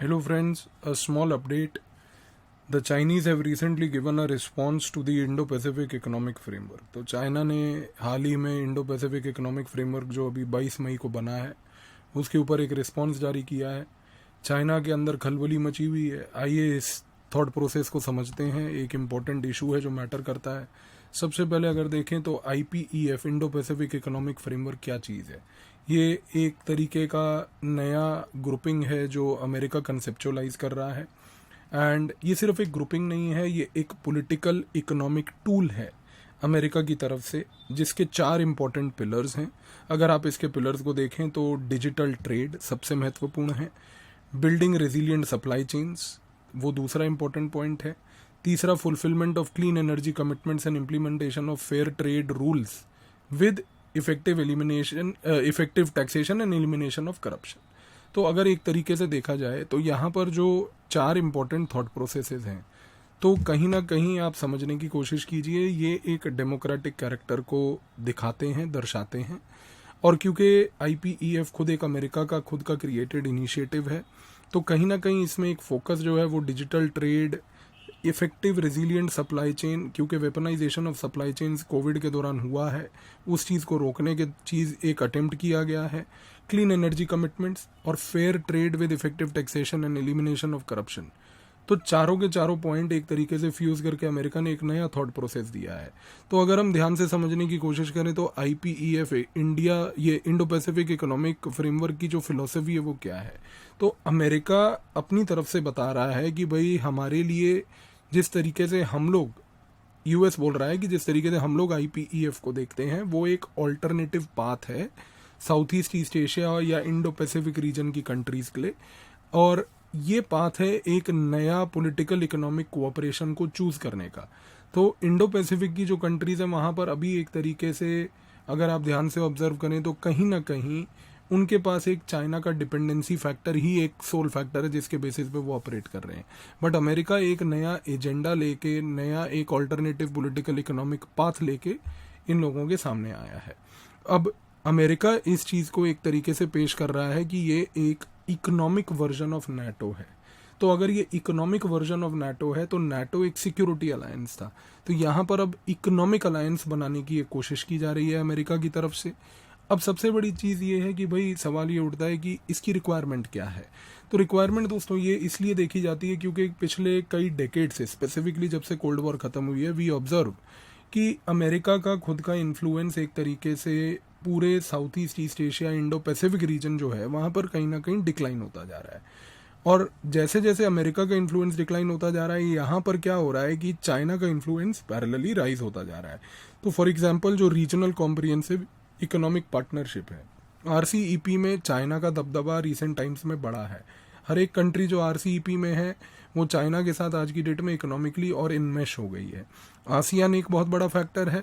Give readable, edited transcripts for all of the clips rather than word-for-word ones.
Hello friends, a small update. The Chinese have recently given a response to the Indo-Pacific Economic Framework. तो China ने हाल ही में Indo Pacific economic framework जो अभी 22 मई को बना है उसके ऊपर एक रिस्पॉन्स जारी किया है। चाइना के अंदर खलबली मची हुई है। आइए इस थॉट प्रोसेस को समझते हैं। एक इम्पॉर्टेंट इशू है जो मैटर करता है। सबसे पहले अगर देखें तो IPEF Indo Pacific economic framework क्या चीज़ है। ये एक तरीके का नया ग्रुपिंग है जो अमेरिका कंसेप्चुअलाइज कर रहा है। एंड ये सिर्फ एक ग्रुपिंग नहीं है, ये एक पॉलिटिकल इकोनॉमिक टूल है अमेरिका की तरफ से, जिसके 4 इंपॉर्टेंट पिलर्स हैं। अगर आप इसके पिलर्स को देखें तो डिजिटल ट्रेड सबसे महत्वपूर्ण है, बिल्डिंग रेजिलिएंट सप्लाई चेन्स वो दूसरा इंपॉर्टेंट पॉइंट है, तीसरा fulfilment of clean energy commitments and implementation of fair trade rules with effective taxation and elimination of corruption. तो अगर एक तरीके से देखा जाए तो यहाँ पर जो 4 इंपॉर्टेंट थॉट प्रोसेसेस हैं, तो कहीं ना कहीं आप समझने की कोशिश कीजिए, ये एक डेमोक्रेटिक कैरेक्टर को दिखाते हैं, दर्शाते हैं। और क्योंकि IPEF खुद एक अमेरिका का खुद का क्रिएटेड इनिशिएटिव है, तो कहीं ना कहीं इसमें एक फोकस जो है वो digital trade, effective resilient supply chain, क्योंकि weaponisation of supply chains COVID के दौरान हुआ है, उस चीज़ को रोकने के चीज़ एक अटेम्प्ट किया गया है, क्लीन एनर्जी कमिटमेंट्स और fair trade with effective taxation and elimination of corruption. तो चारों के चारों पॉइंट एक तरीके से फ्यूज करके अमेरिका ने एक नया थॉट प्रोसेस दिया है। तो अगर हम ध्यान से समझने की कोशिश करें तो IPEF इंडिया, ये इंडो पैसिफिक इकोनॉमिक फ्रेमवर्क की जो फिलॉसफी है वो क्या है। तो अमेरिका अपनी तरफ से बता रहा है कि भाई हमारे लिए जिस तरीके से हम लोग, US बोल रहा है कि जिस तरीके से हम लोग IPEF को देखते हैं वो एक ऑल्टरनेटिव पाथ है साउथ ईस्ट एशिया या इंडो पैसिफिक रीजन की कंट्रीज के लिए, और ये पाथ है एक नया पॉलिटिकल इकोनॉमिक कोऑपरेशन को चूज करने का। तो इंडो पैसिफिक की जो कंट्रीज है वहाँ पर अभी एक तरीके से अगर आप ध्यान से ऑब्जर्व करें तो कहीं ना कहीं उनके पास एक चाइना का डिपेंडेंसी फैक्टर ही एक सोल फैक्टर है जिसके बेसिस पे वो ऑपरेट कर रहे हैं। बट अमेरिका एक नया एजेंडा लेके, नया एक ऑल्टरनेटिव पॉलिटिकल इकोनॉमिक पाथ लेके इन लोगों के सामने आया है। अब अमेरिका इस चीज़ को एक तरीके से पेश कर रहा है कि ये एक इकोनॉमिक वर्जन ऑफ नाटो है। तो अगर ये इकोनॉमिक वर्जन ऑफ नाटो है तो नाटो एक सिक्योरिटी अलायंस था, तो यहाँ पर अब इकोनॉमिक अलायंस बनाने की एक कोशिश की जा रही है अमेरिका की तरफ से। अब सबसे बड़ी चीज़ ये है कि भाई सवाल ये उठता है कि इसकी रिक्वायरमेंट क्या है। तो रिक्वायरमेंट दोस्तों ये इसलिए देखी जाती है क्योंकि पिछले कई डेकेड से, स्पेसिफिकली जब से कोल्ड वॉर खत्म हुई है, वी ऑब्जर्व कि अमेरिका का खुद का इन्फ्लुएंस एक तरीके से पूरे south east Asia Indo Pacific region जो है वहाँ पर कहीं ना कहीं डिक्लाइन होता जा रहा है। और जैसे जैसे अमेरिका का इन्फ्लुएंस डिक्लाइन होता जा रहा है, यहाँ पर क्या हो रहा है कि चाइना का इन्फ्लुएंस पैरेलली राइज होता जा रहा है। तो फॉर एग्जांपल जो रीजनल कॉम्प्रिहेंसिव इकोनॉमिक पार्टनरशिप है, RCEP में चाइना का दबदबा रिसेंट टाइम्स में बढ़ा है। हर एक कंट्री जो RCEP में है वो चाइना के साथ आज की डेट में इकोनॉमिकली और इनमेश हो गई है। आसियान एक बहुत बड़ा फैक्टर है।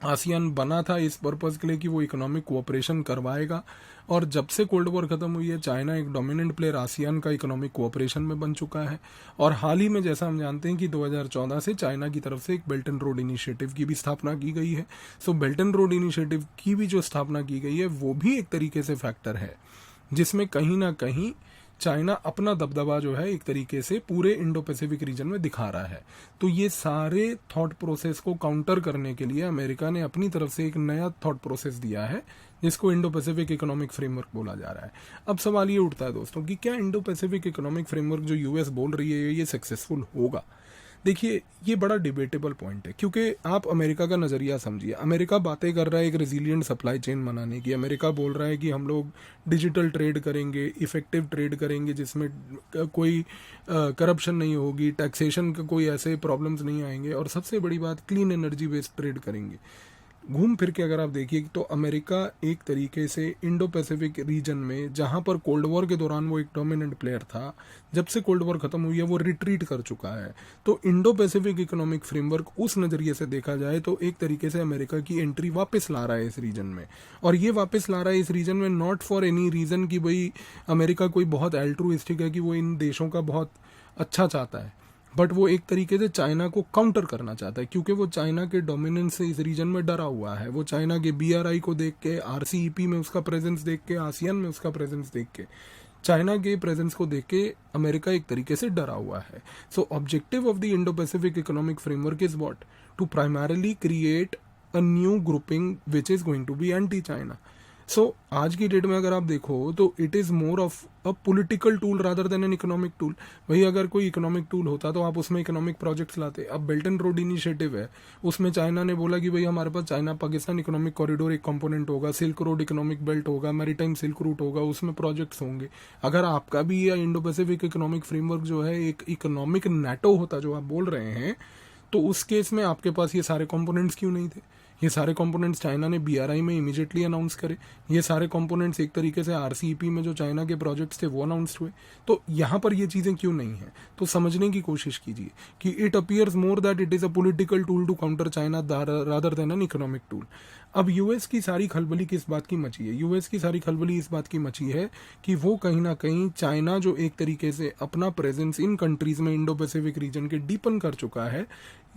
आसियान बना था इस पर्पज़ के लिए कि वो इकोनॉमिक कोऑपरेशन करवाएगा, और जब से कोल्ड वॉर खत्म हुई है चाइना एक डोमिनेंट प्लेयर आसियान का इकोनॉमिक कोऑपरेशन में बन चुका है। और हाल ही में जैसा हम जानते हैं कि 2014 से चाइना की तरफ से एक बेल्ट एंड रोड इनिशिएटिव की भी स्थापना की गई है। सो बेल्ट एंड रोड इनिशिएटिव की भी जो स्थापना की गई है वो भी एक तरीके से फैक्टर है जिसमें कहीं ना कहीं चाइना अपना दबदबा जो है एक तरीके से पूरे इंडो पैसिफिक रीजन में दिखा रहा है। तो ये सारे थॉट प्रोसेस को काउंटर करने के लिए अमेरिका ने अपनी तरफ से एक नया थॉट प्रोसेस दिया है जिसको इंडो पैसिफिक इकोनॉमिक फ्रेमवर्क बोला जा रहा है। अब सवाल ये उठता है दोस्तों कि क्या इंडो पैसिफिक इकोनॉमिक फ्रेमवर्क जो US बोल रही है ये सक्सेसफुल होगा। देखिए ये बड़ा डिबेटेबल पॉइंट है, क्योंकि आप अमेरिका का नज़रिया समझिए। अमेरिका बातें कर रहा है एक रेजिलिएंट सप्लाई चेन बनाने की। अमेरिका बोल रहा है कि हम लोग डिजिटल ट्रेड करेंगे, इफेक्टिव ट्रेड करेंगे जिसमें कोई करप्शन नहीं होगी, टैक्सेशन का कोई ऐसे प्रॉब्लम्स नहीं आएंगे, और सबसे बड़ी बात क्लीन एनर्जी बेस्ड ट्रेड करेंगे। घूम फिर के अगर आप देखिए तो अमेरिका एक तरीके से इंडो पैसिफिक रीजन में, जहां पर कोल्ड वॉर के दौरान वो एक डोमिनेंट प्लेयर था, जब से कोल्ड वॉर खत्म हुई है वो रिट्रीट कर चुका है। तो इंडो पैसिफिक इकोनॉमिक फ्रेमवर्क उस नज़रिए से देखा जाए तो एक तरीके से अमेरिका की एंट्री वापस ला रहा है इस रीजन में। और ये वापस ला रहा है इस रीजन में नॉट फॉर एनी रीज़न कि भाई अमेरिका कोई बहुत एल्ट्रुइस्टिक है कि वो इन देशों का बहुत अच्छा चाहता है, बट वो एक तरीके से चाइना को काउंटर करना चाहता है, क्योंकि वो चाइना के डोमिनेंस से इस रीजन में डरा हुआ है। वो चाइना के BRI को देख के, RCEP में उसका प्रेजेंस देख के, आसियान में उसका प्रेजेंस देख के चाइना के प्रेजेंस को देख के अमेरिका एक तरीके से डरा हुआ है. So objective of the Indo Pacific economic framework is what? To primarily create a new grouping which is going to be anti China. So आज की डेट में अगर आप देखो तो it is more of a political tool rather than an economic tool. वही अगर कोई इकोनॉमिक टूल होता तो आप उसमें इकोनॉमिक प्रोजेक्ट्स लाते. अब बेल्ट एंड रोड इनिशिएटिव है, उसमें चाइना ने बोला कि भाई हमारे पास चाइना पाकिस्तान इकोनॉमिक कॉरिडोर एक कंपोनेंट होगा, सिल्क रोड इकोनॉमिक बेल्ट होगा, मैरीटाइम सिल्क रूट होगा, उसमें प्रोजेक्ट्स होंगे. अगर आपका भी यह इंडो पैसिफिक इकोनॉमिक फ्रेमवर्क जो है एक इकोनॉमिक नेटो होता जो आप बोल रहे हैं, तो उस केस में आपके पास ये सारे कंपोनेंट्स क्यों नहीं थे? ये सारे कंपोनेंट्स चाइना ने बीआरआई में इमीडिएटली अनाउंस करे. ये सारे कंपोनेंट्स एक तरीके से आरसीईपी में जो चाइना के प्रोजेक्ट्स थे वो अनाउंस हुए. तो यहाँ पर ये चीज़ें क्यों नहीं हैं? तो समझने की कोशिश कीजिए कि it appears more that it is a political tool to counter China rather than an economic tool. अब यूएस की सारी खलबली किस बात की मची है? यूएस की सारी खलबली इस बात की मची है कि वो कहीं ना कहीं चाइना जो एक तरीके से अपना प्रेजेंस इन कंट्रीज में इंडो पैसिफिक रीजन के डीपन कर चुका है,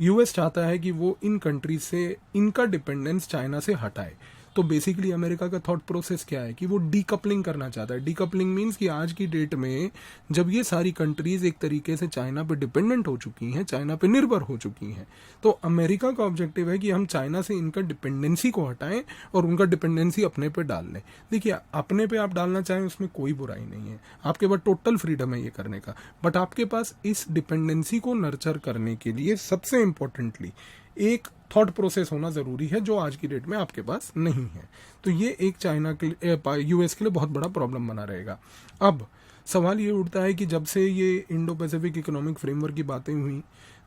यूएस चाहता है कि वो इन कंट्रीज से इनका डिपेंडेंस चाइना से हटाए. तो बेसिकली अमेरिका का थॉट प्रोसेस क्या है कि वो डीकपलिंग करना चाहता है. डीकपलिंग मीन्स कि आज की डेट में जब ये सारी कंट्रीज एक तरीके से चाइना पे डिपेंडेंट हो चुकी हैं, चाइना पे निर्भर हो चुकी हैं, तो अमेरिका का ऑब्जेक्टिव है कि हम चाइना से इनका डिपेंडेंसी को हटाएं और उनका डिपेंडेंसी अपने पे डाल लें. देखिए, अपने पे आप डालना चाहें उसमें कोई बुराई नहीं है, आपके पास टोटल फ्रीडम है ये करने का, बट आपके पास इस डिपेंडेंसी को नर्चर करने के लिए सबसे इंपॉर्टेंटली एक थॉट प्रोसेस होना जरूरी है जो आज की डेट में आपके पास नहीं है. तो ये एक चाइना के लिए, यूएस के लिए बहुत बड़ा प्रॉब्लम बना रहेगा. अब सवाल ये उठता है कि जब से ये इंडो पैसिफिक इकोनॉमिक फ्रेमवर्क की बातें हुई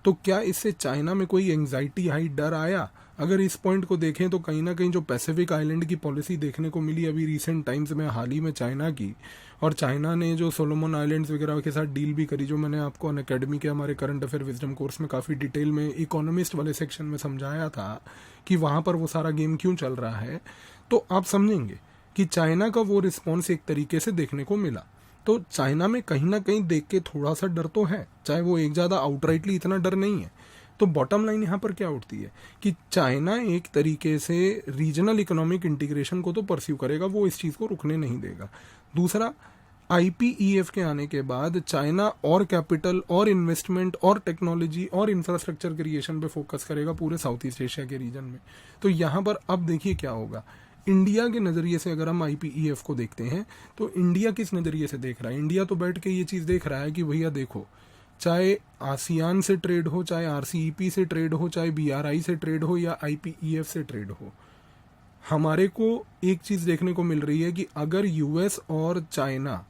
तो क्या इससे चाइना में कोई एंग्जाइटी आई, डर आया? अगर इस पॉइंट को देखें तो कहीं ना कहीं जो पैसिफिक आइलैंड की पॉलिसी देखने को मिली अभी रिसेंट टाइम्स में हाल ही में चाइना की, और चाइना ने जो सोलोमन आइलैंड्स वगैरह के साथ डील भी करी, जो मैंने आपको अनअकैडमी के हमारे करंट अफेयर विजडम कोर्स में काफ़ी डिटेल में इकोनॉमिस्ट वाले सेक्शन में समझाया था कि वहाँ पर वो सारा गेम क्यों चल रहा है, तो आप समझेंगे कि चाइना का वो रिस्पॉन्स एक तरीके से देखने को मिला. तो चाइना में कहीं ना कहीं देख के थोड़ा सा डर तो है, चाहे वो एक ज़्यादा आउटराइटली इतना डर नहीं है. तो बॉटम लाइन यहाँ पर क्या उठती है कि चाइना एक तरीके से रीजनल इकोनॉमिक इंटीग्रेशन को तो परस्यू करेगा, वो इस चीज़ को रुकने नहीं देगा. दूसरा, IPEF के आने के बाद चाइना और कैपिटल और इन्वेस्टमेंट और टेक्नोलॉजी और इंफ्रास्ट्रक्चर क्रिएशन पे फोकस करेगा पूरे साउथ ईस्ट एशिया के रीजन में. तो यहाँ पर अब देखिए क्या होगा. इंडिया के नज़रिए से अगर हम IPEF को देखते हैं तो इंडिया किस नज़रिए से देख रहा है? इंडिया तो बैठ के ये चीज़ देख रहा है कि भैया देखो, चाहे आसियान से ट्रेड हो, चाहे RCEP से ट्रेड हो, चाहे BRI से ट्रेड हो या IPEF से ट्रेड हो, हमारे को एक चीज़ देखने को मिल रही है कि अगर यूएस और चाइना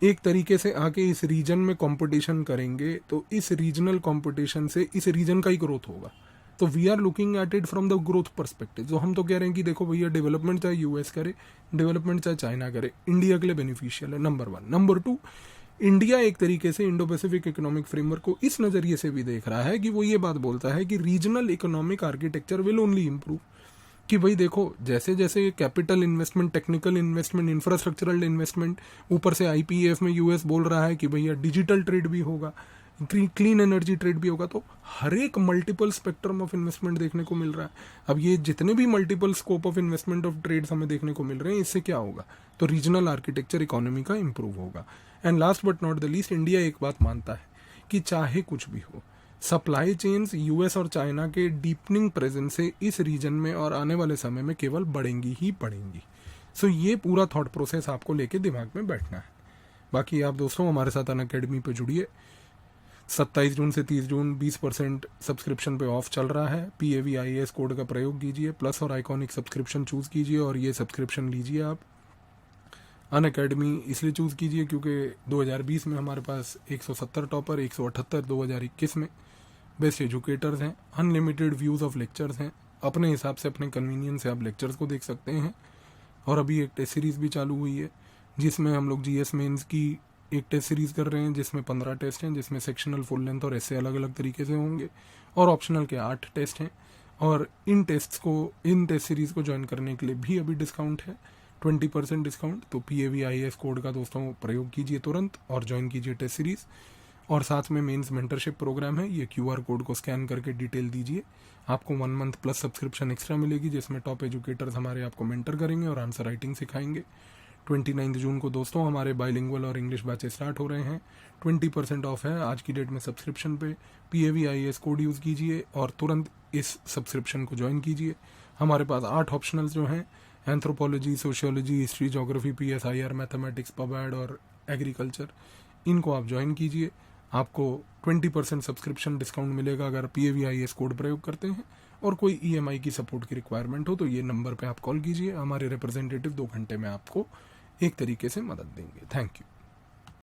एक तरीके से आके इस रीजन में कंपटीशन करेंगे तो इस रीजनल कंपटीशन से इस रीजन का ही ग्रोथ होगा. तो we are looking at it from the growth perspective. जो हम तो कह रहे हैं कि देखो भैया, डेवलपमेंट चाहे यूएस करे, डेवलपमेंट चाहे चाइना करे, इंडिया के लिए बेनिफिशियल है, नंबर 1. नंबर 2, इंडिया एक तरीके से इंडो पैसिफिक इकोनॉमिक फ्रेमवर्क को इस नज़रिए से भी देख रहा है कि वो ये बात बोलता है कि regional economic architecture will only improve. कि भाई देखो, जैसे जैसे capital investment, technical investment, infrastructural investment, ऊपर से IPEF में यूएस बोल रहा है कि भैया डिजिटल ट्रेड भी होगा, क्लीन एनर्जी ट्रेड भी होगा, तो हर एक मल्टीपल स्पेक्ट्रम ऑफ इन्वेस्टमेंट देखने को मिल रहा है. अब ये जितने भी multiple scope of investment of trades हमें देखने को मिल रहे हैं, इससे क्या होगा? तो रीजनल आर्किटेक्चर इकोनॉमी का इंप्रूव होगा. And last but not the least, India एक बात मानता है कि चाहे कुछ भी हो, सप्लाई चेन्स यूएस और चाइना के डीपनिंग प्रेजेंस से इस रीजन में और आने वाले समय में केवल बढ़ेंगी ही बढ़ेंगी. सो ये पूरा थॉट प्रोसेस आपको लेके दिमाग में बैठना है. बाकी आप दोस्तों हमारे साथ अनअकैडमी पे जुड़िए. 27 जून से 30 जून 20% सब्सक्रिप्शन पे ऑफ चल रहा है. PAVIAS कोड का प्रयोग कीजिए, प्लस और आइकॉनिक सब्सक्रिप्शन चूज़ कीजिए और ये सब्सक्रिप्शन लीजिए. आप अनअकैडमी इसलिए चूज़ कीजिए क्योंकि 2020 में हमारे पास 170 टॉपर, 178 2021 में बेस्ट एजुकेटर्स हैं, अनलिमिटेड व्यूज़ ऑफ लेक्चर्स हैं, अपने हिसाब से अपने कन्वीनियंस से आप लेक्चर्स को देख सकते हैं. और अभी एक टेस्ट सीरीज़ भी चालू हुई है जिसमें हम लोग GS मेंस की एक टेस्ट सीरीज़ कर रहे हैं, जिसमें 15 टेस्ट हैं, जिसमें सेक्शनल, फुल लेंथ और ऐसे अलग अलग तरीके से होंगे, और ऑप्शनल के 8 टेस्ट हैं. और इन टेस्ट सीरीज़ को ज्वाइन करने के लिए भी अभी डिस्काउंट है, 20% डिस्काउंट. तो PAVIAS कोड का दोस्तों प्रयोग कीजिए तुरंत और ज्वाइन कीजिए टेस्ट सीरीज़. और साथ में मेंस मेंटरशिप प्रोग्राम है, ये QR कोड को स्कैन करके डिटेल दीजिए, आपको 1 मंथ प्लस सब्सक्रिप्शन एक्स्ट्रा मिलेगी, जिसमें टॉप एजुकेटर्स हमारे आपको मेंटर करेंगे और आंसर राइटिंग सिखाएंगे. 29 जून को दोस्तों हमारे बाइलिंगुअल और इंग्लिश बैचेस स्टार्ट हो रहे हैं। 20% ऑफ है आज की डेट में सब्सक्रिप्शन पे। PAVIAS कोड यूज़ कीजिए और तुरंत इस सब्सक्रिप्शन को ज्वाइन कीजिए। हमारे पास 8 ऑप्शनल्स जो हैं, anthropology, sociology, history, geography, PSIR, mathematics, पबैड और एग्रीकल्चर, इनको आप ज्वाइन कीजिए। आपको 20% सब्सक्रिप्शन डिस्काउंट मिलेगा अगर PAVIAS कोड प्रयोग करते हैं। और कोई EMI की सपोर्ट की रिक्वायरमेंट हो तो ये नंबर पे आप कॉल कीजिए, हमारे रिप्रेजेंटेटिव 2 घंटे में आपको एक तरीके से मदद देंगे। Thank you.